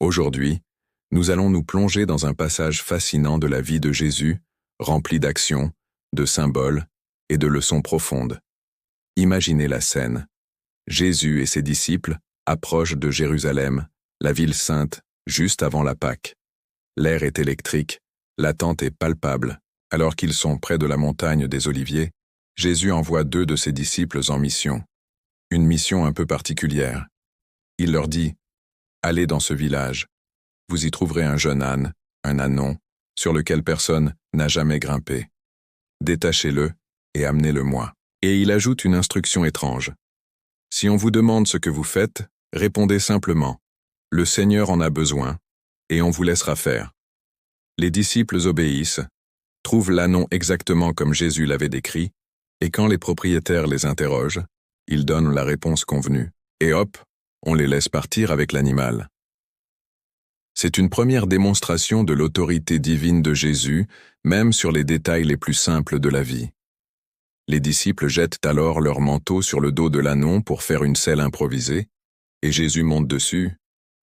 Aujourd'hui, nous allons nous plonger dans un passage fascinant de la vie de Jésus, rempli d'actions, de symboles et de leçons profondes. Imaginez la scène. Jésus et ses disciples approchent de Jérusalem, la ville sainte, juste avant la Pâque. L'air est électrique, l'attente est palpable. Alors qu'ils sont près de la montagne des Oliviers, Jésus envoie 2 de ses disciples en mission. Une mission un peu particulière. Il leur dit « Allez dans ce village. Vous y trouverez un jeune âne, un ânon, sur lequel personne n'a jamais grimpé. Détachez-le et amenez-le-moi. » Et il ajoute une instruction étrange. « Si on vous demande ce que vous faites, répondez simplement « Le Seigneur en a besoin » et on vous laissera faire. » Les disciples obéissent, trouvent l'ânon exactement comme Jésus l'avait décrit, et quand les propriétaires les interrogent, ils donnent la réponse convenue. Et hop, on les laisse partir avec l'animal. C'est une première démonstration de l'autorité divine de Jésus, même sur les détails les plus simples de la vie. Les disciples jettent alors leur manteau sur le dos de l'ânon pour faire une selle improvisée, et Jésus monte dessus.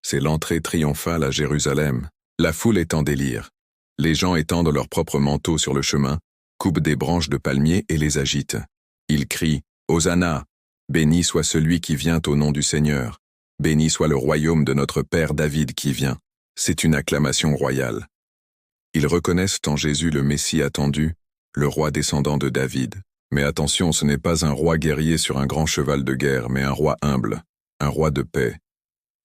C'est l'entrée triomphale à Jérusalem. La foule est en délire. Les gens étendent leurs propres manteaux sur le chemin, coupent des branches de palmier et les agitent. Ils crient « Hosanna ! Béni soit celui qui vient au nom du Seigneur. Béni soit le royaume de notre Père David qui vient. » C'est une acclamation royale. Ils reconnaissent en Jésus le Messie attendu, le roi descendant de David. Mais attention, ce n'est pas un roi guerrier sur un grand cheval de guerre, mais un roi humble, un roi de paix,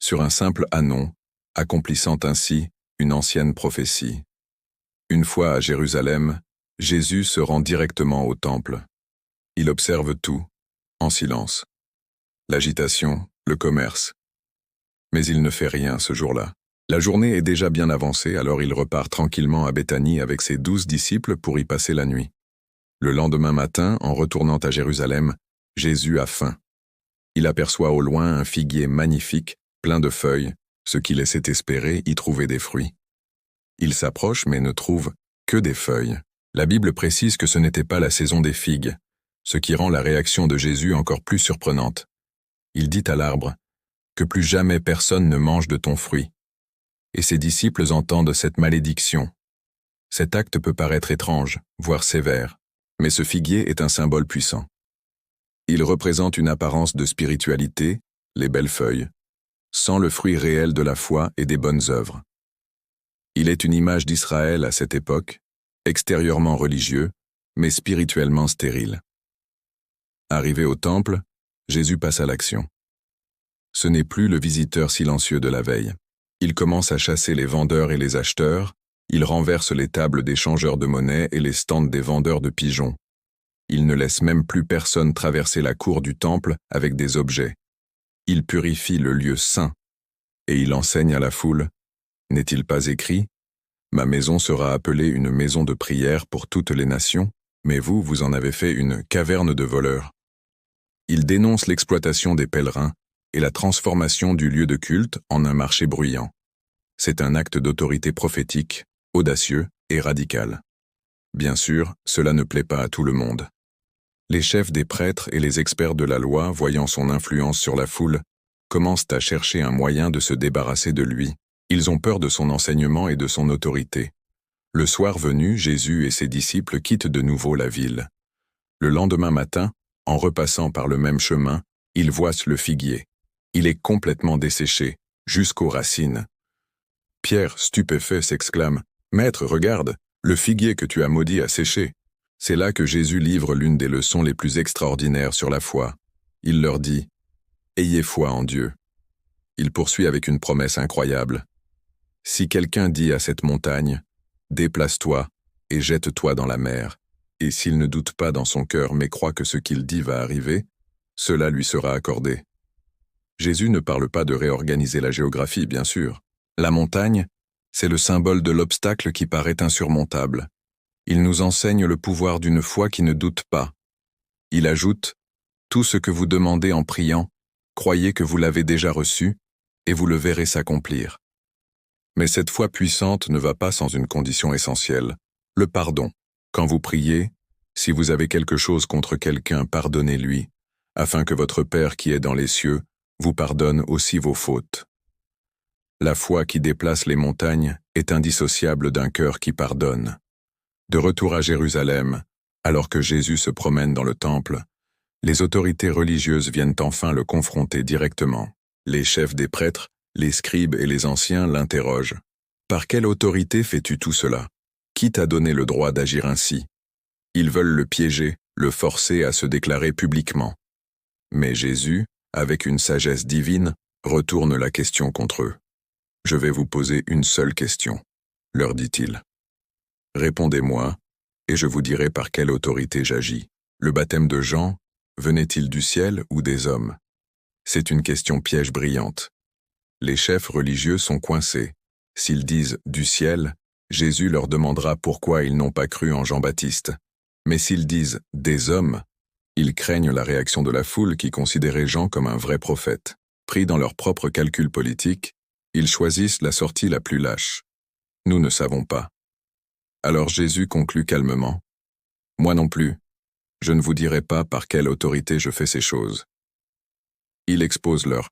sur un simple ânon, accomplissant ainsi une ancienne prophétie. Une fois à Jérusalem, Jésus se rend directement au temple. Il observe tout, en silence. L'agitation, le commerce. Mais il ne fait rien ce jour-là. La journée est déjà bien avancée, alors il repart tranquillement à Béthanie avec ses 12 disciples pour y passer la nuit. Le lendemain matin, en retournant à Jérusalem, Jésus a faim. Il aperçoit au loin un figuier magnifique, plein de feuilles, ce qui laissait espérer y trouver des fruits. Il s'approche mais ne trouve que des feuilles. La Bible précise que ce n'était pas la saison des figues, ce qui rend la réaction de Jésus encore plus surprenante. Il dit à l'arbre « Que plus jamais personne ne mange de ton fruit ». Et ses disciples entendent cette malédiction. Cet acte peut paraître étrange, voire sévère, mais ce figuier est un symbole puissant. Il représente une apparence de spiritualité, les belles feuilles, sans le fruit réel de la foi et des bonnes œuvres. Il est une image d'Israël à cette époque, extérieurement religieux, mais spirituellement stérile. Arrivé au temple, Jésus passe à l'action. Ce n'est plus le visiteur silencieux de la veille. Il commence à chasser les vendeurs et les acheteurs, il renverse les tables des changeurs de monnaie et les stands des vendeurs de pigeons. Il ne laisse même plus personne traverser la cour du temple avec des objets. Il purifie le lieu saint, et il enseigne à la foule. N'est-il pas écrit « Ma maison sera appelée une maison de prière pour toutes les nations, mais vous, vous en avez fait une caverne de voleurs. » Il dénonce l'exploitation des pèlerins et la transformation du lieu de culte en un marché bruyant. C'est un acte d'autorité prophétique, audacieux et radical. Bien sûr, cela ne plaît pas à tout le monde. Les chefs des prêtres et les experts de la loi, voyant son influence sur la foule, commencent à chercher un moyen de se débarrasser de lui. Ils ont peur de son enseignement et de son autorité. Le soir venu, Jésus et ses disciples quittent de nouveau la ville. Le lendemain matin, en repassant par le même chemin, ils voient le figuier. Il est complètement desséché, jusqu'aux racines. Pierre, stupéfait, s'exclame « Maître, regarde, le figuier que tu as maudit a séché. » C'est là que Jésus livre l'une des leçons les plus extraordinaires sur la foi. Il leur dit « Ayez foi en Dieu. » Il poursuit avec une promesse incroyable. « Si quelqu'un dit à cette montagne, « Déplace-toi et jette-toi dans la mer », et s'il ne doute pas dans son cœur mais croit que ce qu'il dit va arriver, cela lui sera accordé. » Jésus ne parle pas de réorganiser la géographie, bien sûr. La montagne, c'est le symbole de l'obstacle qui paraît insurmontable. Il nous enseigne le pouvoir d'une foi qui ne doute pas. Il ajoute « Tout ce que vous demandez en priant, croyez que vous l'avez déjà reçu, et vous le verrez s'accomplir. » Mais cette foi puissante ne va pas sans une condition essentielle, le pardon. Quand vous priez, si vous avez quelque chose contre quelqu'un, pardonnez-lui, afin que votre Père qui est dans les cieux vous pardonne aussi vos fautes. La foi qui déplace les montagnes est indissociable d'un cœur qui pardonne. De retour à Jérusalem, alors que Jésus se promène dans le temple, les autorités religieuses viennent enfin le confronter directement. Les chefs des prêtres, les scribes et les anciens l'interrogent. « Par quelle autorité fais-tu tout cela? Qui t'a donné le droit d'agir ainsi ?» Ils veulent le piéger, le forcer à se déclarer publiquement. Mais Jésus, avec une sagesse divine, retourne la question contre eux. « Je vais vous poser une seule question, » leur dit-il. « Répondez-moi, et je vous dirai par quelle autorité j'agis. Le baptême de Jean, venait-il du ciel ou des hommes? » C'est une question piège brillante. Les chefs religieux sont coincés. S'ils disent « du ciel », Jésus leur demandera pourquoi ils n'ont pas cru en Jean-Baptiste. Mais s'ils disent « des hommes », ils craignent la réaction de la foule qui considérait Jean comme un vrai prophète. Pris dans leurs propres calculs politiques, ils choisissent la sortie la plus lâche. Nous ne savons pas. Alors Jésus conclut calmement. Moi non plus, je ne vous dirai pas par quelle autorité je fais ces choses. Il expose leur